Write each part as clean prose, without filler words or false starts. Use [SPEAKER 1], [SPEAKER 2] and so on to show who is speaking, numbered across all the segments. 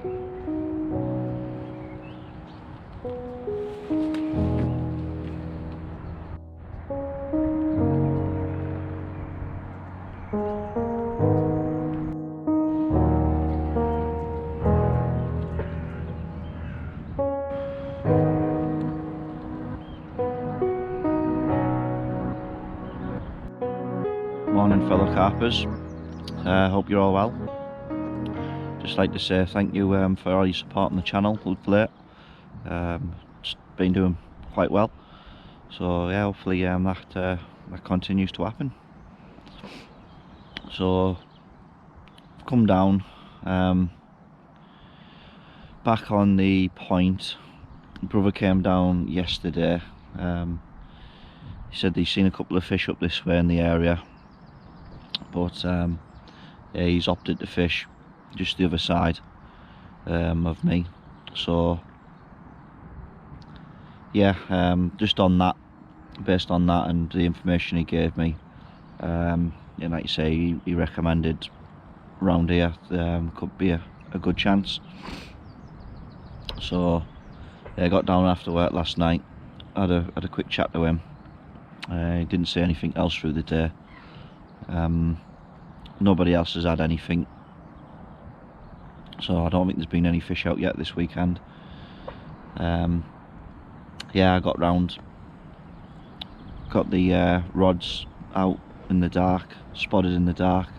[SPEAKER 1] Morning fellow carpers, hope you're all well. Just like to say thank you for all your support on the channel of late. It's been doing quite well, so yeah, hopefully that continues to happen. So I've come down back on the point. Brother came down yesterday. He said he's seen a couple of fish up this way in the area, but yeah, he's opted to fish just the other side of me. So yeah, just on that, based on that and the information he gave me, and like you say, he recommended round here could be a good chance. So yeah, I got down after work last night, had a quick chat to him. He didn't say anything else through the day. Nobody else has had anything, so I don't think there's been any fish out yet this weekend. Yeah, I got round, got the rods out in the dark, spotted in the dark.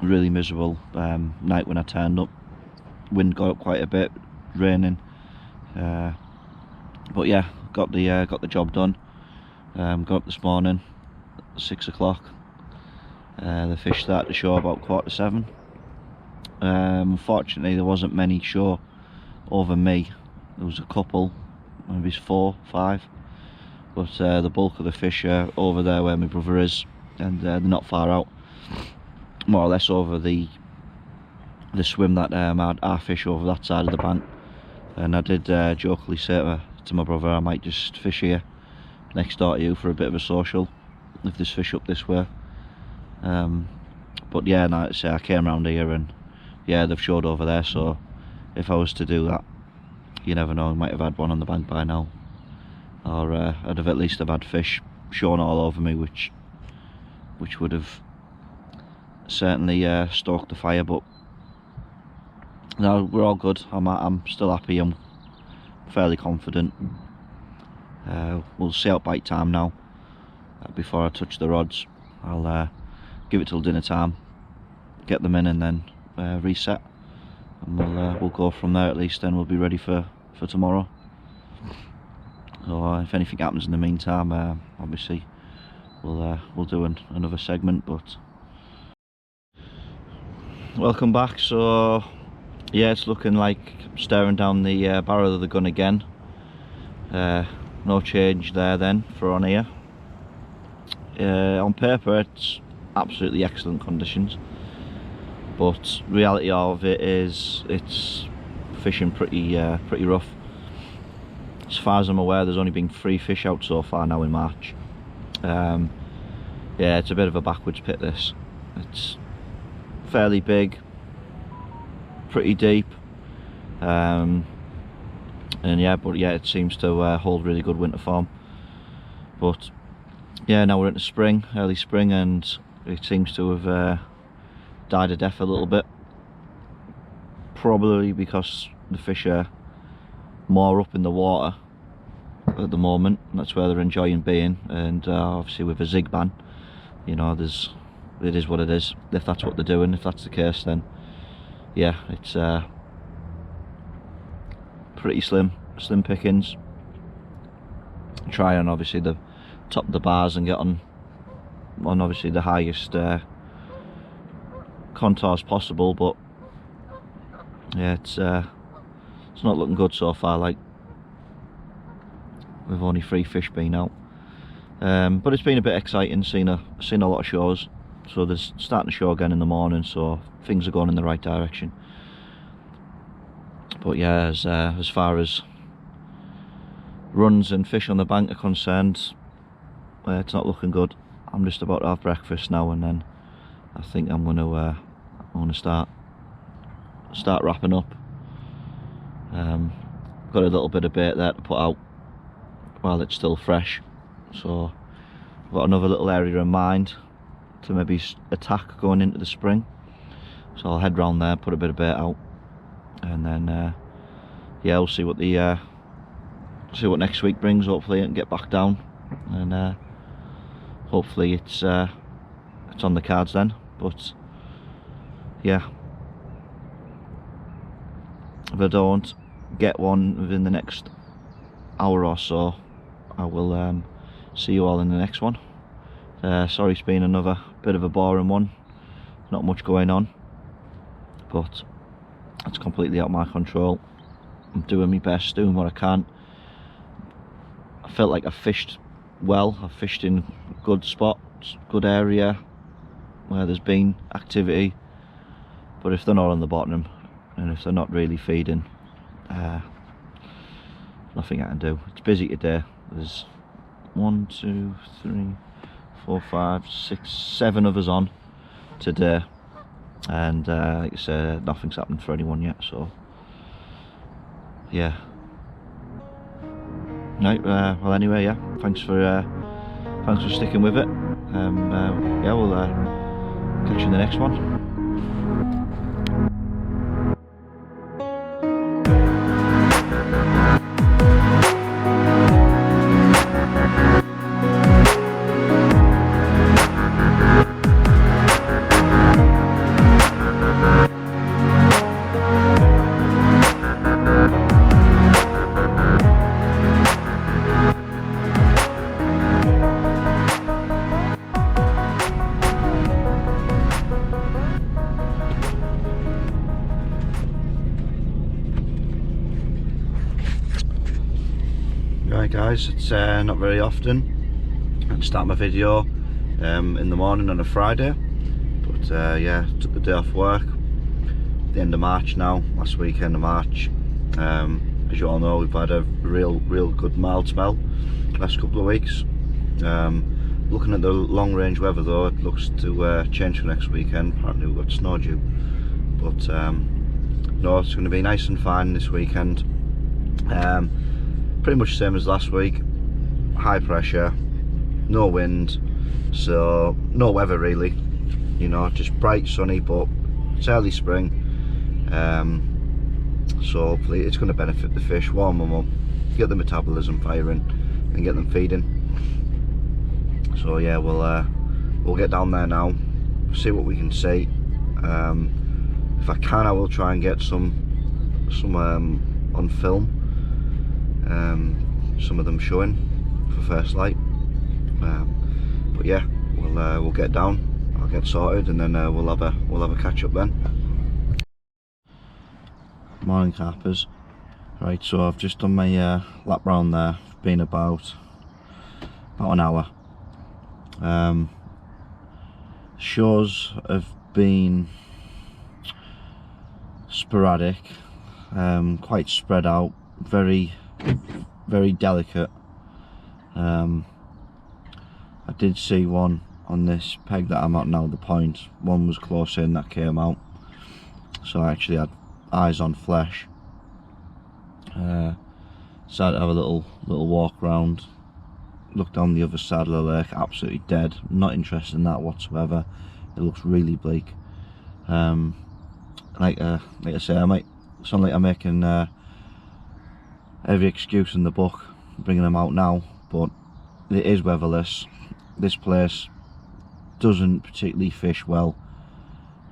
[SPEAKER 1] Really miserable night when I turned up. Wind got up quite a bit, raining, but yeah, got the job done. Got up this morning at 6 o'clock. The fish started to show about 7:15. Unfortunately there wasn't many show over me. There was a couple, maybe 4, 5, but the bulk of the fish are over there where my brother is, and they're not far out, more or less over the swim that had our fish over that side of the bank. And I did jokingly say to my brother, I might just fish here next door to you for a bit of a social if there's fish up this way. But yeah, no, I came around here and yeah, they've showed over there, so if I was to do that, you never know, I might have had one on the bank by now, or I'd have at least have had fish shown all over me, which would have certainly stoked the fire. But no, we're all good. I'm still happy. I'm fairly confident. We'll see out bite time now. Before I touch the rods, I'll give it till dinner time, get them in, and then reset, and we'll go from there. At least then we'll be ready for tomorrow. So if anything happens in the meantime, obviously we'll do another segment. But welcome back. So yeah, it's looking like staring down the barrel of the gun again. No change there then for on here. On paper it's absolutely excellent conditions, but reality of it is it's fishing pretty rough. As far as I'm aware, there's only been 3 fish out so far now in March. Yeah, it's a bit of a backwards pit this. It's fairly big, pretty deep, and yeah, but yeah, it seems to hold really good winter form. But yeah, now we're into spring, early spring, and it seems to have died a death a little bit, probably because the fish are more up in the water at the moment. That's where they're enjoying being, and obviously with a zig ban, you know, it is what it is. If that's what they're doing, if that's the case, then yeah, it's pretty slim pickings. Try on obviously the top of the bars and get on obviously the highest contours possible, but yeah, it's not looking good so far. Like, with only 3 fish being out, but it's been a bit exciting, seen a lot of shows. So there's starting to show again in the morning, so things are going in the right direction. But yeah, as far as runs and fish on the bank are concerned, it's not looking good. I'm just about to have breakfast now, and then I think I'm gonna start start wrapping up. Got a little bit of bait there to put out while it's still fresh, so I've got another little area in mind to maybe attack going into the spring. So I'll head round there, put a bit of bait out, and then yeah, we'll see what the see what next week brings. Hopefully, and get back down, and hopefully it's on the cards then. But yeah, if I don't get one within the next hour or so, I will see you all in the next one. Sorry it's been another bit of a boring one, not much going on, but it's completely out of my control. I'm doing my best, doing what I can. I felt like I fished well. I fished in good spots, good area where there's been activity, but if they're not on the bottom and if they're not really feeding, nothing I can do. It's busy today. There's 1, 2, 3, 4, 5, 6, 7 of us on today, and like I said, nothing's happened for anyone yet, so yeah. Right, well anyway, yeah, thanks for sticking with it. Yeah, we'll catch you in the next one. Right guys, it's not very often I start my video in the morning on a Friday, but yeah, took the day off work, the end of March now, last weekend of March. As you all know, we've had a real good mild spell last couple of weeks. Looking at the long range weather though, it looks to change for next weekend. Apparently we've got snow due, but no, it's going to be nice and fine this weekend. Pretty much the same as last week. High pressure, no wind, so no weather really, you know, just bright sunny, but it's early spring, so hopefully it's going to benefit the fish, warm them up, get the metabolism firing and get them feeding. So yeah, we'll get down there now, see what we can see. If I can, I will try and get some on film, some of them showing for first light, but yeah, we'll get down, I'll get sorted, and then we'll have a catch up then. Morning carpers. Right, so I've just done my lap round there. It's been about an hour. Shows have been sporadic, quite spread out, very delicate. I did see one on this peg that I'm at now, the point. One was close in that came out, so I actually had eyes on flesh. Decided to have a little walk round, look down the other side of the lake. Absolutely dead, not interested in that whatsoever. It looks really bleak. Like I say, I might sound like I'm making every excuse in the book bringing them out now, but it is weatherless. This place doesn't particularly fish well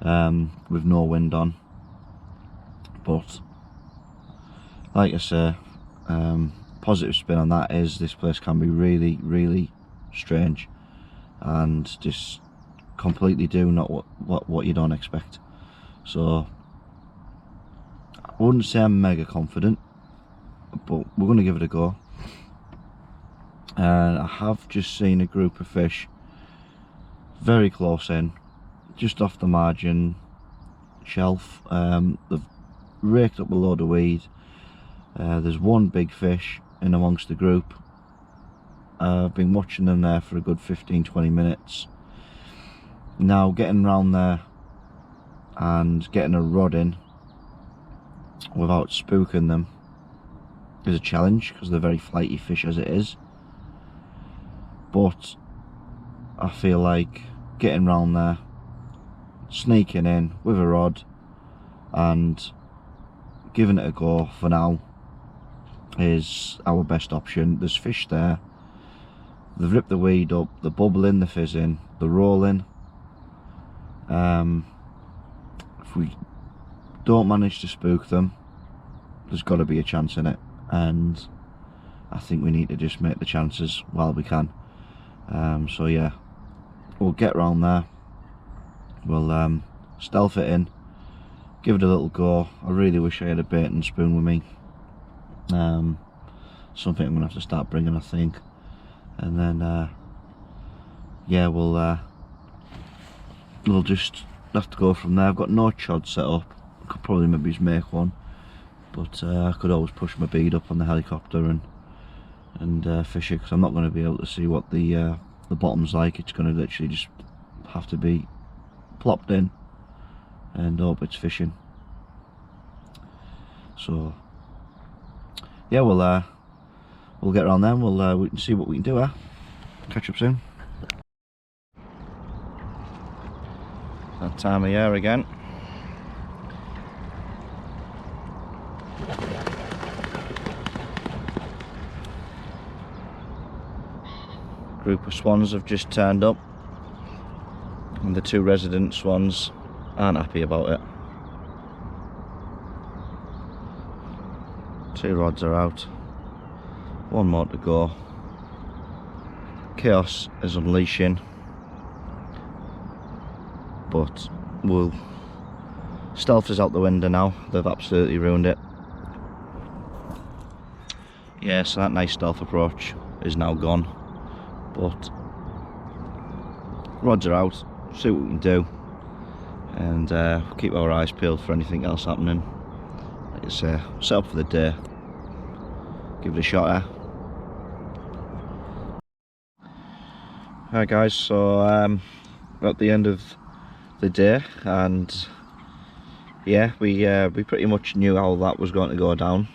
[SPEAKER 1] with no wind on, but like I say, positive spin on that is this place can be really strange and just completely do not what you don't expect. So I wouldn't say I'm mega confident, but we're going to give it a go. And I have just seen a group of fish very close in, just off the margin shelf. They've raked up a load of weed. There's one big fish in amongst the group. I've been watching them there for a good 15-20 minutes. Now getting round there and getting a rod in without spooking them is a challenge, because they're very flighty fish as it is. But I feel like getting round there, sneaking in with a rod and giving it a go for now is our best option. There's fish there, they've ripped the weed up, they're bubbling, they're fizzing, they're rolling. If we don't manage to spook them, there's got to be a chance in it, and I think we need to just make the chances while we can. So yeah, we'll get round there, we'll stealth it in, give it a little go. I really wish I had a bait and spoon with me. Something I'm gonna have to start bringing, I think. And then yeah, we'll just have to go from there. I've got no chod set up. I could probably maybe just make one, but I could always push my bead up on the helicopter and fish it, because I'm not going to be able to see what the bottom's like. It's going to literally just have to be plopped in and hope it's fishing. So yeah, we'll get around then. We can see what we can do. Catch up soon. That time of year again. Group of swans have just turned up, and the two resident swans aren't happy about it. Two rods are out, one more to go. Chaos is unleashing, but we'll stealth is out the window now. They've absolutely ruined it. Yeah, so that nice stealth approach is now gone, but rods are out. See what we can do, and keep our eyes peeled for anything else happening. Like I say, set up for the day, give it a shot. Alright guys, so we're at the end of the day, and yeah, we pretty much knew how that was going to go down.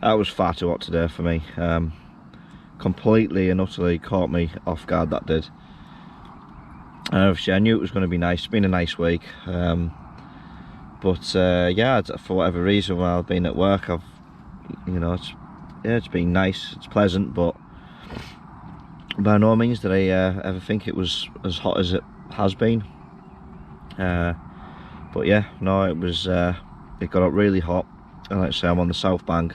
[SPEAKER 1] That was far too hot today for me. Completely and utterly caught me off guard, that did. And obviously I knew it was going to be nice. It's been a nice week, but yeah, for whatever reason, while I've been at work, I've, you know, it's been nice, it's pleasant, but by no means did I ever think it was as hot as it has been. But yeah, no, it got up really hot, and like I say, I'm on the south bank.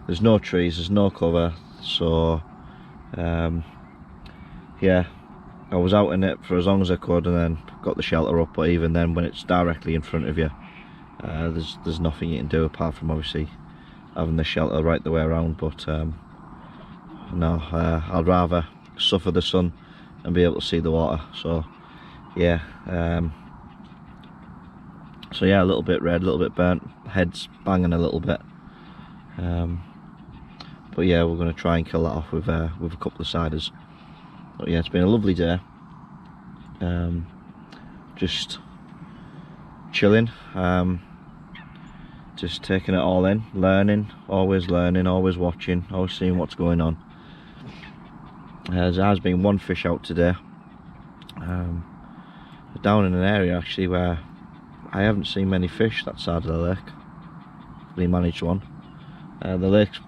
[SPEAKER 1] There's no trees, there's no cover, so yeah, I was out in it for as long as I could, and then got the shelter up. But even then, when it's directly in front of you, there's nothing you can do apart from obviously having the shelter right the way around. But no, I'd rather suffer the sun and be able to see the water. So yeah, so yeah, a little bit red, a little bit burnt, head's banging a little bit. But yeah, we're going to try and kill that off with a couple of ciders. But yeah, it's been a lovely day. Just chilling, just taking it all in, learning, always watching, always seeing what's going on. There has been one fish out today, down in an area actually where I haven't seen many fish that side of the lake. We managed one. The lake's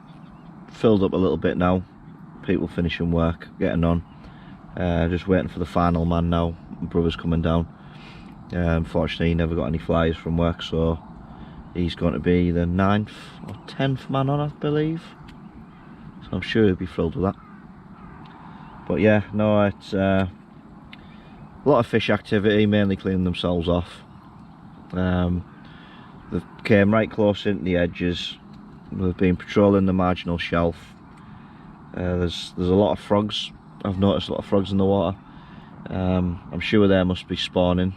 [SPEAKER 1] filled up a little bit now, people finishing work, getting on, just waiting for the final man now. My brother's coming down. Unfortunately he never got any flies from work, so he's going to be the 9th or 10th man on, I believe, so I'm sure he'll be thrilled with that. But yeah, no, it's a lot of fish activity, mainly cleaning themselves off. They came right close into the edges. We've been patrolling the marginal shelf. There's a lot of frogs. I've noticed a lot of frogs in the water. I'm sure they must be spawning,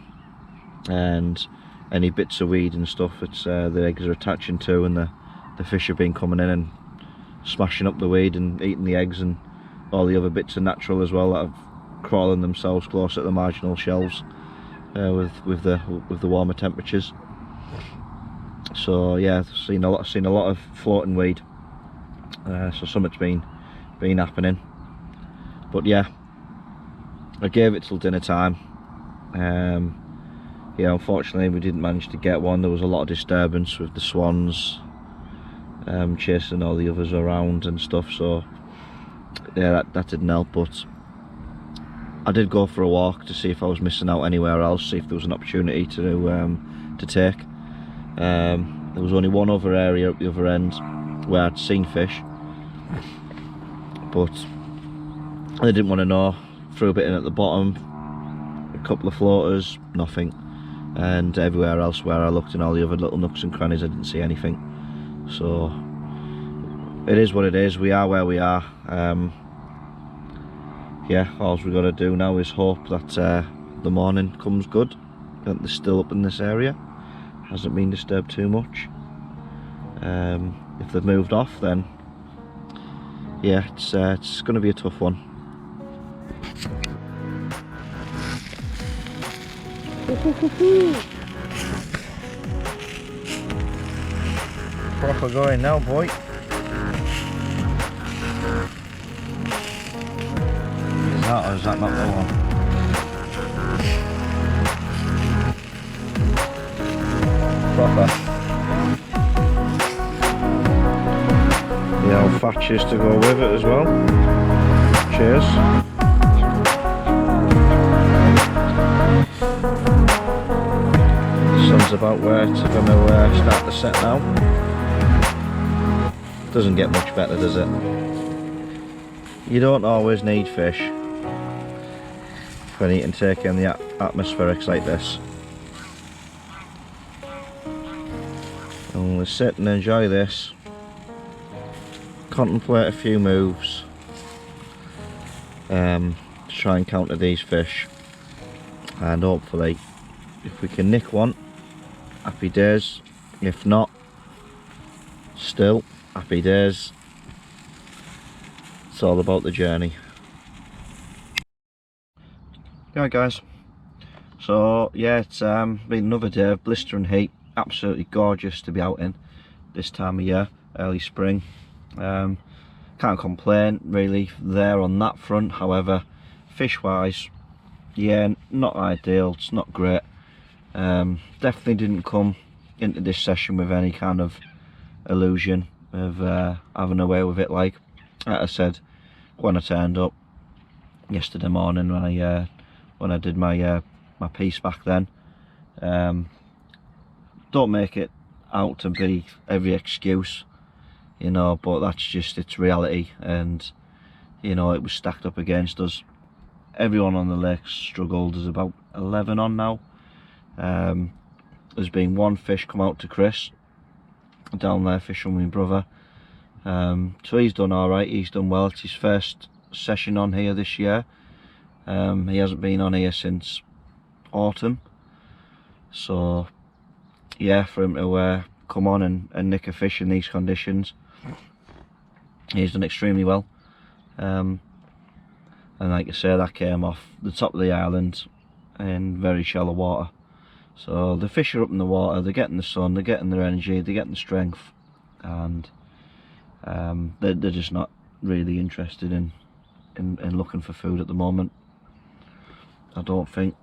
[SPEAKER 1] and any bits of weed and stuff it's the eggs are attaching to, and the fish have been coming in and smashing up the weed and eating the eggs, and all the other bits are natural as well that are crawling themselves close at the marginal shelves with the warmer temperatures. So yeah, seen a lot of floating weed. So something's been happening. But yeah, I gave it till dinner time. Yeah, unfortunately we didn't manage to get one. There was a lot of disturbance with the swans chasing all the others around and stuff, so yeah, that didn't help. But I did go for a walk to see if I was missing out anywhere else, see if there was an opportunity to take. There was only one other area at the other end where I'd seen fish, but I didn't want to know. Threw a bit in at the bottom, a couple of floaters, nothing. And everywhere else where I looked in all the other little nooks and crannies, I didn't see anything. So it is what it is. We are where we are. Yeah, all we've got to do now is hope that the morning comes good, that they're still up in this area, hasn't been disturbed too much. If they've moved off, then yeah, it's going to be a tough one. Proper going now, boy. Is that, or is that not the one? Proper. The old fatches to go with it as well. Cheers. Sun's about where it's going to start to set now. Doesn't get much better, does it? You don't always need fish when you can take in the atmospherics like this. And we'll sit and enjoy this, contemplate a few moves to try and counter these fish, and hopefully if we can nick one, happy days. If not, still happy days. It's all about the journey. Right guys, so yeah, it's been another day of blistering heat. Absolutely gorgeous to be out in this time of year, early spring. Can't complain really there on that front. However, fish wise, yeah, not ideal. It's not great. Definitely didn't come into this session with any kind of illusion of having a way with it. Like I said, when I turned up yesterday morning, when I did my my piece back then, don't make it out to be every excuse, you know, but that's just its reality. And you know, it was stacked up against us. Everyone on the lake struggled. There's about 11 on now. There's been one fish come out to Chris down there fishing with my brother, so he's done all right. He's done well. It's his first session on here this year. He hasn't been on here since autumn, so yeah, for him to come on and nick a fish in these conditions, he's done extremely well. And like I say, that came off the top of the island in very shallow water. So the fish are up in the water, they're getting the sun, they're getting their energy, they're getting the strength, and they're just not really interested in looking for food at the moment, I don't think.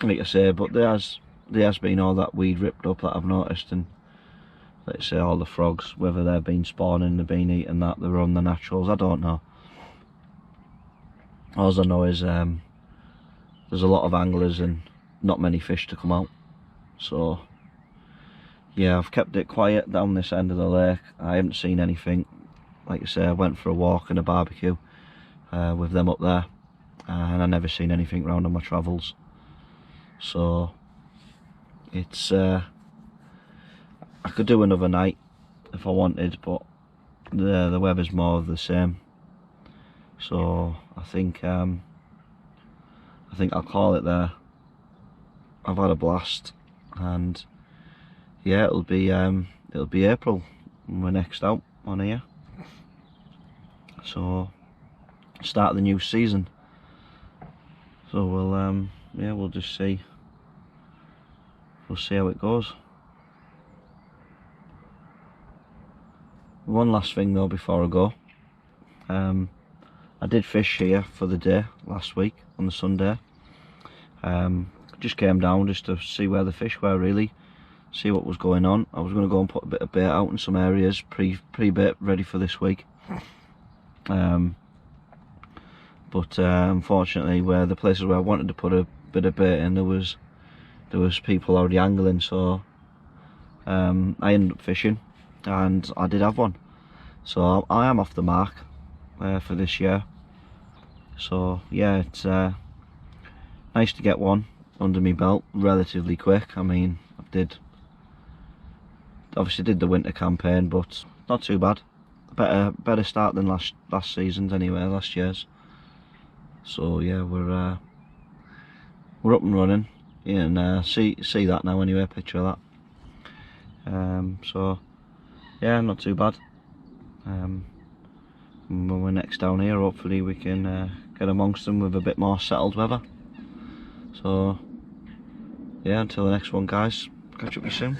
[SPEAKER 1] Like I say, but there has been all that weed ripped up that I've noticed, and let's say all the frogs, whether they've been spawning, they've been eating that, they're on the naturals, I don't know. All I know is there's a lot of anglers and not many fish to come out. So yeah, I've kept it quiet down this end of the lake. I haven't seen anything. Like I say, I went for a walk and a barbecue with them up there, and I never seen anything round on my travels. So it's I could do another night if I wanted, but the weather's more of the same. So I think I'll call it there. I've had a blast, and yeah, it'll be April when we're next out on here. So start the new season. So we'll yeah, we'll just see. We'll see how it goes. One last thing though before I go. I did fish here for the day last week on the Sunday. Just came down just to see where the fish were, really, see what was going on. I was going to go and put a bit of bait out in some areas, pre-bait ready for this week. But unfortunately, where the places where I wanted to put a bit of bait in, there was people already angling, so I ended up fishing, and I did have one. So I am off the mark for this year. So yeah, it's nice to get one under my belt relatively quick. I mean, obviously did the winter campaign, but not too bad. Better start than last season's anyway, last year's. So yeah, we're up and running. You can see that now anyway, picture of that. So yeah, not too bad. When we're next down here, hopefully we can get amongst them with a bit more settled weather. So yeah, until the next one, guys, catch up with you soon.